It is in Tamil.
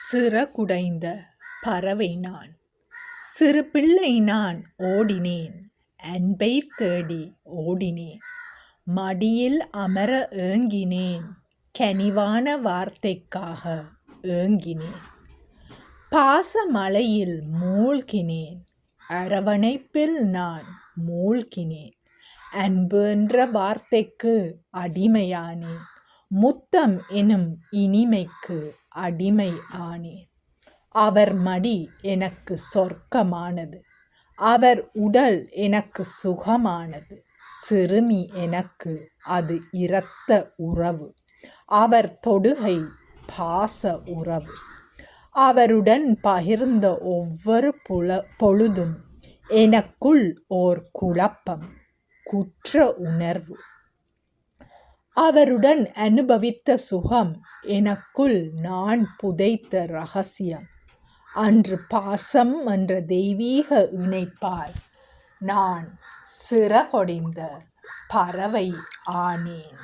சிறகுடைந்த பறவை நான், சிறு பிள்ளை நான் ஓடினேன், அன்பை தேடி ஓடினேன், மடியில் அமர ஏங்கினேன், கனிவான வார்த்தைக்காக ஏங்கினேன், பாசமலையில் மூழ்கினேன், அரவணைப்பில் நான் மூழ்கினேன், அன்பு என்ற வார்த்தைக்கு அடிமையானேன், முத்தம் எனும் இனிமைக்கு அடிமை ஆனேன். அவர் மடி எனக்கு சொர்க்கமானது, அவர் உடல் எனக்கு சுகமானது, சிறுமி எனக்கு அது இரத்த உறவு, அவர் தொடுகை பாச உறவு. அவருடன் பகிர்ந்த ஒவ்வொரு பொழுதும் எனக்குள் ஓர் குழப்பம், குற்ற உணர்வு. அவருடன் அனுபவித்த சுகம் எனக்குள் நான் புதைத்த இரகசியம். அன்று பாசம் என்ற தெய்வீக இணைப்பால் நான் சிறகொடிந்த பறவை ஆனேன்.